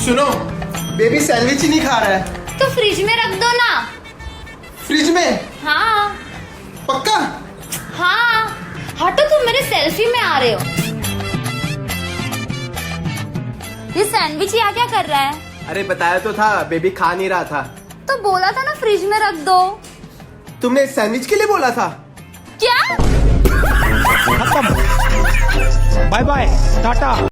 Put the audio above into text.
सुनो, baby sandwich ही नहीं खा रहा है। तो फ्रिज में रख दो ना। फ्रिज में? हाँ पक्का? हाँ, हटो, तुम मेरे सेल्फी में आ रहे हो। ये सैंडविच यहाँ क्या कर रहा है? अरे बताया तो था, बेबी खा नहीं रहा था। तो बोला था ना फ्रिज में रख दो। तुमने सैंडविच के लिए बोला था? क्या? खत्म, बाय बाय, टाटा।